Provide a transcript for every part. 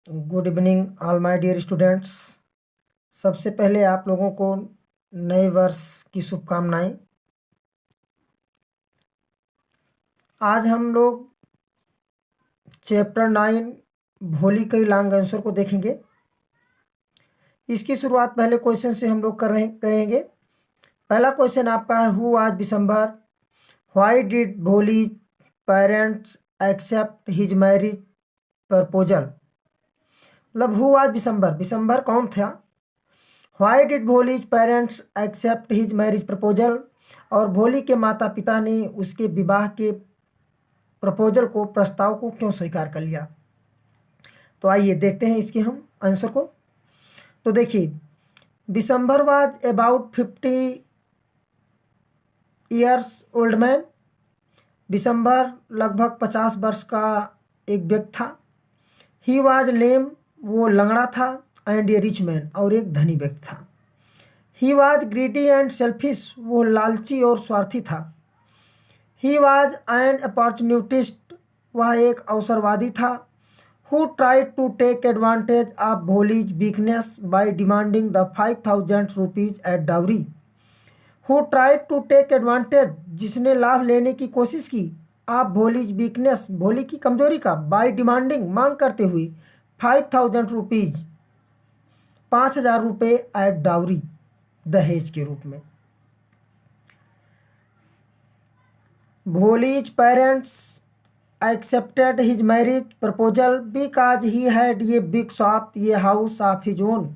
Good evening all my dear students. सबसे पहले आप लोगों को नए वर्ष की शुभकामनाएं। आज हम लोग चैप्टर 9 भोली कई लॉन्ग आंसर को देखेंगे। इसकी शुरुआत पहले क्वेश्चन से हम लोग करेंगे। पहला क्वेश्चन आपका है, who was Bishamber, why did Bholi parents accept his marriage proposal. मतलब हु आज दिसंबर कौन था। Why did Bholi's parents accept his marriage proposal, और भोली के माता पिता ने उसके विवाह के प्रपोजल को, प्रस्ताव को क्यों स्वीकार कर लिया। तो आइए देखते हैं इसके हम आंसर को। तो देखिए, Bishamber was about 50 years old man. Bishamber लगभग 50 वर्ष का एक व्यक्ति था। ही वाज लेम, वो लंगड़ा था, एंड ए रिच मैन, और एक धनी व्यक्ति था। He was greedy and selfish, वो लालची और स्वार्थी था। ही वाज एन अपॉर्चुनिटिस्ट, वह एक अवसरवादी था। Who tried to take advantage of Bholi's weakness by demanding the 5000 rupees at dowry. Who tried to take advantage, जिसने लाभ लेने की कोशिश की, आप भोलीज वीकनेस, भोली की कमजोरी का, बाय डिमांडिंग, मांग करते हुए, 5000 रुपीज, 5000 रुपये, एट डाउरी, दहेज के रूप में। Bholi's parents accepted his marriage proposal because he had ये बिग शॉप, ये हाउस ऑफ हिज ओन।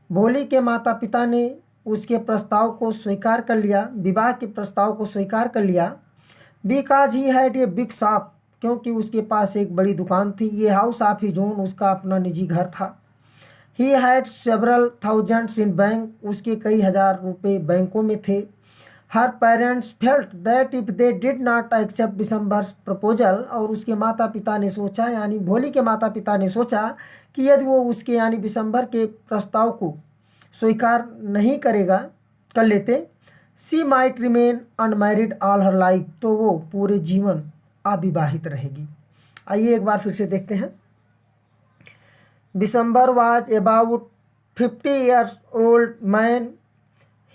भोली के माता पिता ने उसके प्रस्ताव को स्वीकार कर लिया, विवाह के प्रस्ताव को स्वीकार कर लिया, बिकॉज ही हैड ये बिग शॉप, क्योंकि उसके पास एक बड़ी दुकान थी। ये हाउस ऑफ हिज ओन, उसका अपना निजी घर था। He had several thousands in bank, उसके कई हजार रुपये बैंकों में थे। हर parents felt that if they did not accept December proposal, और उसके माता पिता ने सोचा, यानी भोली के माता पिता ने सोचा कि यदि वो उसके यानी दिसंबर के प्रस्ताव को स्वीकार नहीं कर लेते, she might remain unmarried all her life, तो वो पूरे जीवन अविवाहित रहेगी। आइए एक बार फिर से देखते हैं। December was about 50 years old man.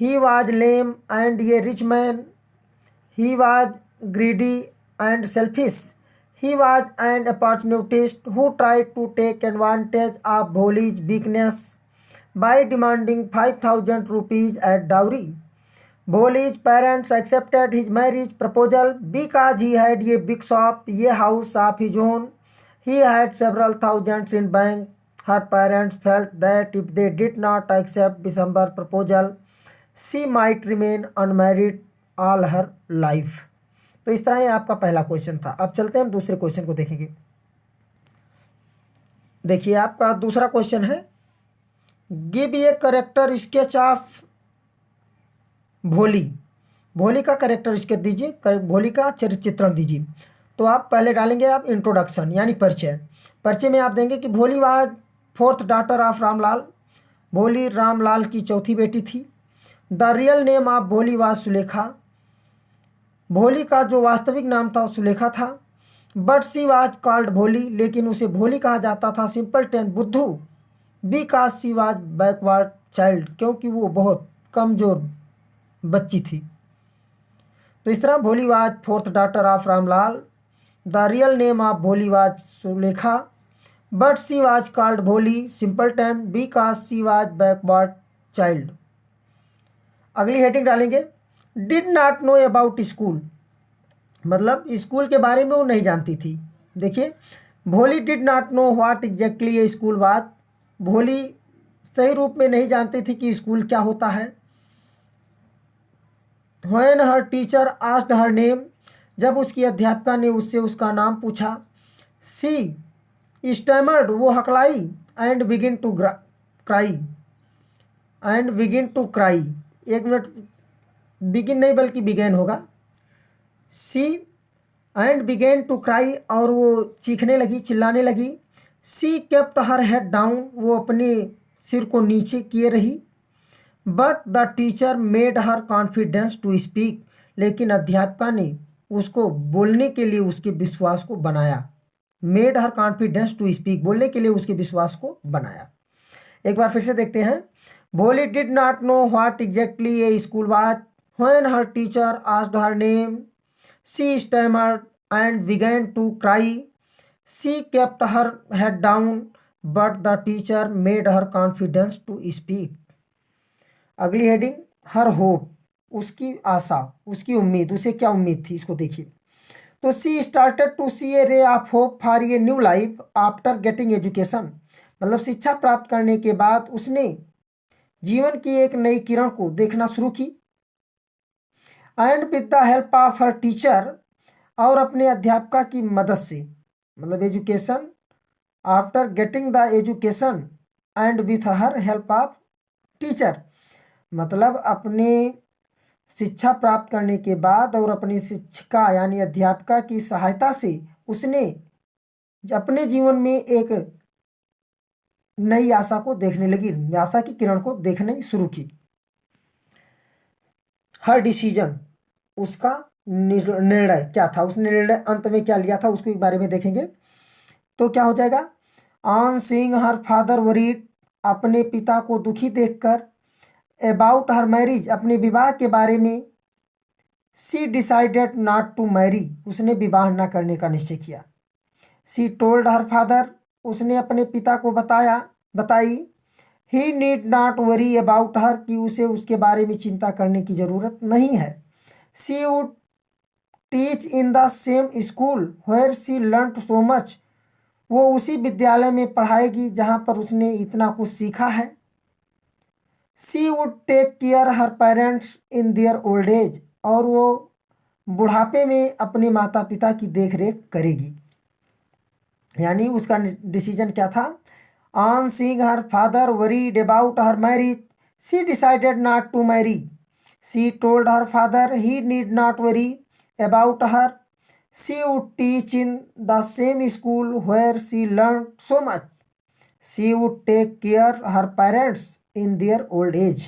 He was lame and a rich man. He was greedy and selfish. He was an opportunist who tried to take advantage of Bholi's weakness by demanding 5000 rupees as dowry. Bholi's parents accepted his marriage proposal because he had a big shop, a house of his own. He had several thousands in bank. Her parents felt that if they did not accept December proposal, she might remain unmarried all her life. तो इस तरह ये आपका पहला question था। अब चलते हैं हम दूसरे क्वेश्चन को देखेंगे। देखिए आपका दूसरा क्वेश्चन है, give a character sketch of भोली। भोली का करेक्टर स्केच दीजिए, भोली का चरित्र चित्रण दीजिए। तो आप पहले डालेंगे आप इंट्रोडक्शन यानी परिचय। परिचय में आप देंगे कि भोली was 4th daughter of Ramlal, भोली रामलाल की चौथी बेटी थी। The real name of Bholi was Sulekha, भोली का जो वास्तविक नाम था सुलेखा था। बट सी वाज कॉल्ड भोली, लेकिन उसे भोली कहा जाता था, सिंपलटन, बुद्धू, because she was backward child, क्योंकि वो बहुत कमज़ोर बच्ची थी। तो इस तरह Bholi was 4th daughter of Ramlal, the real name of Bholi was Sulekha, but she was called Bholi simpleton because she was backward child. अगली हेडिंग डालेंगे, did not know about school, मतलब स्कूल के बारे में वो नहीं जानती थी। देखिए, Bholi did not know what exactly a school was, Bholi सही रूप में नहीं जानती थी कि स्कूल क्या होता है। When her teacher asked her name, जब उसकी अध्यापिका ने उससे उसका नाम पूछा। सी स्टैमर्ड, वो हकलाई, एंड बिगिन टू क्राई, एक मिनट, बिगिन नहीं बल्कि बिगेन होगा। She and began to cry, और वो चीखने लगी, चिल्लाने लगी। She kept her head down, वो अपने सिर को नीचे किए रही। But the teacher made her confidence to speak, लेकिन अध्यापिका ने उसको बोलने के लिए उसके विश्वास को बनाया। Made her confidence to speak, बोलने के लिए उसके विश्वास को बनाया। एक बार फिर से देखते हैं। Bholi did not know what exactly a school was when her teacher asked her name, she stammered and began to cry, she kept her head down but the teacher made her confidence to speak. अगली heading, her hope, उसकी आशा, उसकी उम्मीद, उसे क्या उम्मीद थी इसको देखिए। तो सी started to see a ray of hope for a new life after getting education, मतलब शिक्षा प्राप्त करने के बाद उसने जीवन की एक नई किरण को देखना शुरू की। And with the help of her teacher, और अपने अध्यापका की मदद से, मतलब education, after getting the education and with her help of teacher, मतलब अपने शिक्षा प्राप्त करने के बाद और अपनी शिक्षिका यानी अध्यापिका की सहायता से उसने अपने जीवन में एक नई आशा को देखने लगी, आशा की किरण को देखने शुरू की। हर डिसीजन, उसका निर्णय क्या था, उसने निर्णय अंत में क्या लिया था उसके बारे में देखेंगे। तो क्या हो जाएगा, on seeing her father worried, अपने पिता को दुखी देखकर, अबाउट हर मैरिज, अपने विवाह के बारे में, she decided not to marry, उसने विवाह न करने का निश्चय किया। शी टोल्ड हर फादर, उसने अपने पिता को बताई, he need not worry about her, कि उसे उसके बारे में चिंता करने की ज़रूरत नहीं है। She would teach in the same school where she learn so much, वो उसी विद्यालय में पढ़ाएगी जहाँ पर उसने इतना कुछ सीखा है। She would take care her parents in their old age, और वो बुढ़ापे में अपने माता पिता की देख रेख करेगी। यानी उसका डिसीजन क्या था, on seeing her father worried about her marriage, she decided not to marry, she told her father he need not worry about her, she would teach in the same school where she learn so much, she would take care her parents in their old age.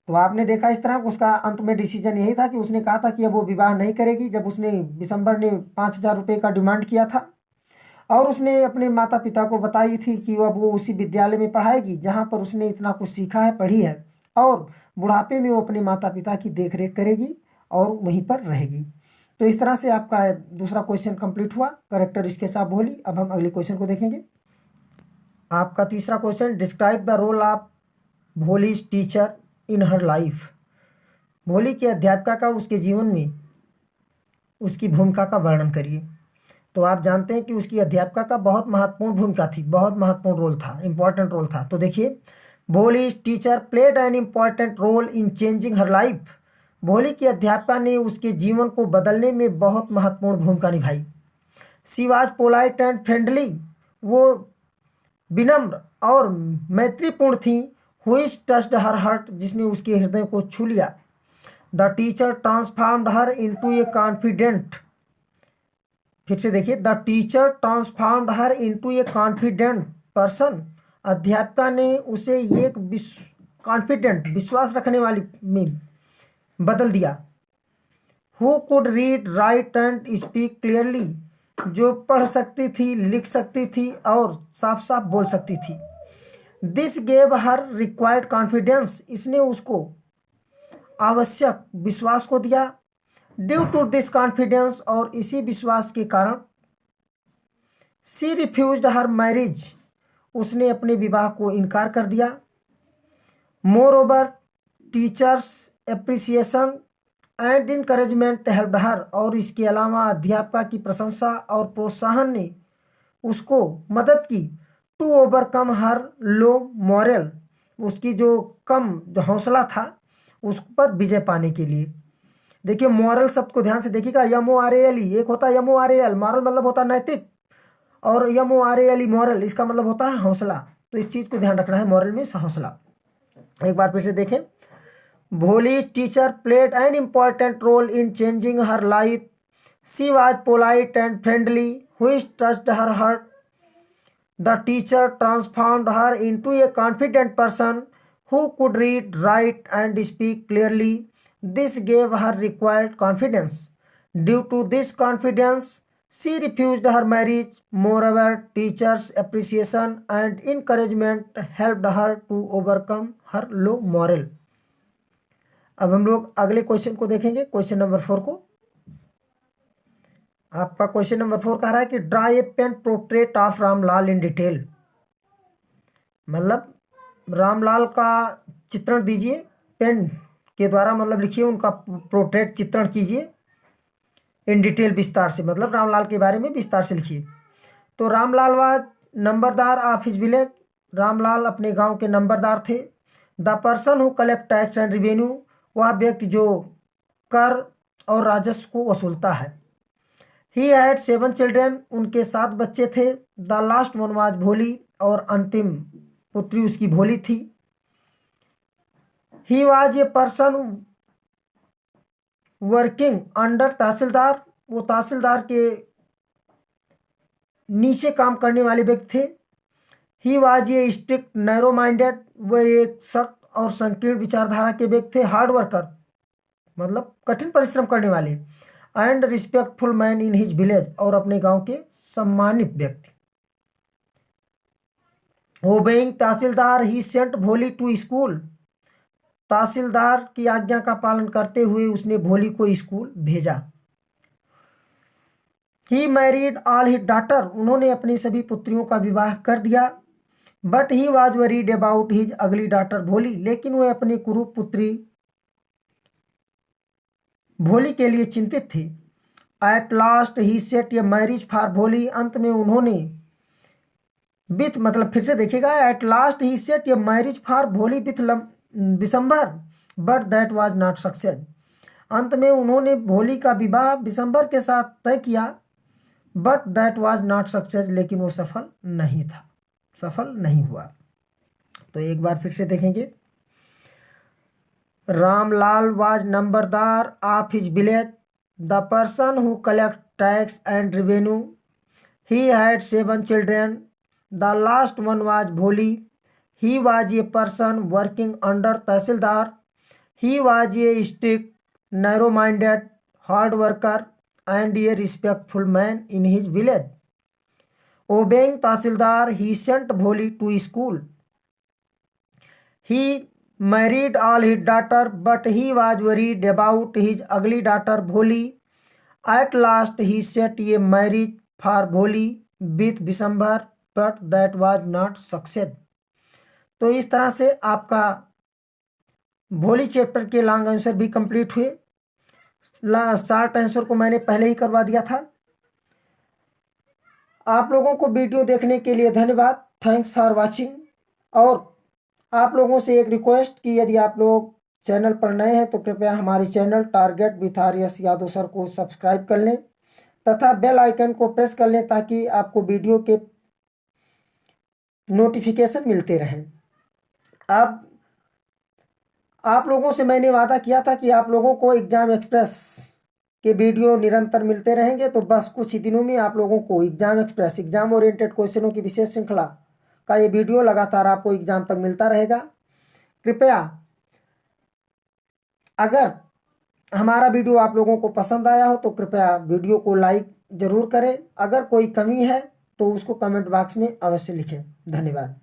तो आपने देखा इस तरह उसका अंत में decision यही था कि उसने कहा था कि अब वो विवाह नहीं करेगी। जब उसने दिसंबर ने 5,000 रुपये का डिमांड किया था और उसने अपने माता पिता को बताई थी कि अब वो उसी विद्यालय में पढ़ाएगी जहाँ पर उसने इतना कुछ सीखा है, पढ़ी है, और बुढ़ापे में वो अपने माता पिता की देख रेख करेगी और वहीं पर रहेगी। तो इस तरह से आपका दूसरा क्वेश्चन कंप्लीट हुआ, करेक्टर स्केच ऑफ भोली। अब हम अगले क्वेश्चन को देखेंगे। आपका तीसरा question, describe the role of Bholi's teacher in her life, Bholi की अध्यापिका का उसके जीवन में उसकी भूमिका का वर्णन करिए। तो आप जानते हैं कि उसकी अध्यापिका का बहुत महत्वपूर्ण भूमिका थी, बहुत महत्वपूर्ण रोल था, इंपॉर्टेंट रोल था। तो देखिए, Bholi's teacher played an important role in changing her life, Bholi की अध्यापिका ने उसके जीवन को बदलने में बहुत महत्वपूर्ण भूमिका निभाई। She was polite and friendly, वो विनम्र और मैत्रीपूर्ण थी। व्हिच टच्ड हर हार्ट, जिसने उसके हृदय को छू लिया। The teacher transformed her into A confident, फिर से देखिए, the teacher transformed her into A confident person, अध्यापिका ने उसे एक कॉन्फिडेंट, विश्वास रखने वाली में बदल दिया। Who could read write and speak clearly, जो पढ़ सकती थी, लिख सकती थी और साफ साफ बोल सकती थी। This gave her required confidence, इसने उसको आवश्यक विश्वास को दिया। ड्यू टू दिस कॉन्फिडेंस, और इसी विश्वास के कारण, शी रिफ्यूज्ड हर मैरिज, उसने अपने विवाह को इनकार कर दिया। More over teachers appreciation and encouragement helped हर, और इसके अलावा अध्यापिका की प्रशंसा और प्रोत्साहन ने उसको मदद की। To overcome her low moral, उसकी जो कम जो हौसला था उस पर विजय पाने के लिए। देखिए, मॉरल शब्द को ध्यान से देखिएगा, MORAL, एक होता है MORAL, मॉरल मतलब होता है नैतिक, और MORAL मॉरल, इसका मतलब होता है हौसला। तो इस चीज़ को ध्यान रखना है, मॉरल में हौसला। एक बार फिर से देखें, Bholi's teacher played an important role in changing her life, she was polite and friendly, which touched her heart. The teacher transformed her into a confident person who could read, write, and speak clearly. This gave her required confidence. Due to this confidence, She refused her marriage. Moreover, teachers' appreciation and encouragement helped her to overcome her low moral. अब हम लोग अगले question को देखेंगे, question number 4 को। आपका question number 4 कह रहा है कि draw a pen portrait of Ramlal in detail. मतलब रामलाल का चित्रण दीजिए पेन के द्वारा, मतलब लिखिए उनका पोर्ट्रेट चित्रण कीजिए इन डिटेल, विस्तार से, मतलब रामलाल के बारे में विस्तार से लिखिए। तो Ramlal was numberdar of his village. Ramlal अपने गांव के नंबरदार थे। The person who collect tax and revenue, वह व्यक्ति जो कर और राजस्व को वसूलता है। ही हैड 7 चिल्ड्रेन, उनके 7 बच्चे थे। द लास्ट वन वाज भोली, और अंतिम पुत्री उसकी भोली थी। He was a person working under tehsildar, वो तहसीलदार के नीचे काम करने वाले व्यक्ति थे। He was a strict narrow minded, वह एक सख्त और संकीर्ण विचारधारा के व्यक्ति थे। हार्ड वर्कर, मतलब कठिन परिश्रम करने वाले। And respectful man in his village, और अपने गांव के सम्मानित व्यक्ति। ओबेइंग तहसीलदार ही सेंट भोली टू स्कूल, तहसीलदार की आज्ञा का पालन करते हुए उसने भोली को स्कूल भेजा। He married all his daughter, उन्होंने अपनी सभी पुत्रियों का विवाह कर दिया। But he was worried about his अगली डॉटर भोली, लेकिन वह अपनी कुरूप पुत्री भोली के लिए चिंतित थी। At last he set a marriage for Bholi, अंत में उन्होंने विथ, मतलब फिर से देखिएगा, at last he set a marriage for Bholi with Bishamber, but that was not success. अंत में उन्होंने भोली का विवाह विशंबर के साथ तय किया, but that was not success, लेकिन वो सफल नहीं था, सफल नहीं हुआ। तो एक बार फिर से देखेंगे। Ramlal was numberdar of his village. The person who collect tax and revenue. He had 7 children. The last one was Bholi. He was a person working under Tahsildar. He was a strict, narrow-minded, hard worker and a respectful man in his village. Obeying Tahsildar, he sent Bholi to school. He married all his daughter, but he was worried about his ugly daughter Bholi. At last, he set a marriage for Bholi with Bishambar, but that was not success. तो इस तरह से आपका भोली chapter के long answer भी complete हुए। Short answer को मैंने पहले ही करवा दिया था। आप लोगों को वीडियो देखने के लिए धन्यवाद। Thanks for watching. और आप लोगों से एक रिक्वेस्ट कि यदि आप लोग चैनल पर नए हैं तो कृपया हमारे channel target with RS. Yadav sir को सब्सक्राइब कर लें तथा बेल आइकन को प्रेस कर लें, ताकि आपको वीडियो के नोटिफिकेशन मिलते रहें। अब आप लोगों से मैंने वादा किया था कि आप लोगों को एग्जाम एक्सप्रेस के वीडियो निरंतर मिलते रहेंगे, तो बस कुछ ही दिनों में आप लोगों को एग्जाम एक्सप्रेस, एग्जाम ओरिएंटेड क्वेश्चनों की विशेष श्रृंखला का ये वीडियो लगातार आपको एग्जाम तक मिलता रहेगा। कृपया अगर हमारा वीडियो आप लोगों को पसंद आया हो तो कृपया वीडियो को लाइक ज़रूर करें। अगर कोई कमी है तो उसको कमेंट बॉक्स में अवश्य लिखें। धन्यवाद।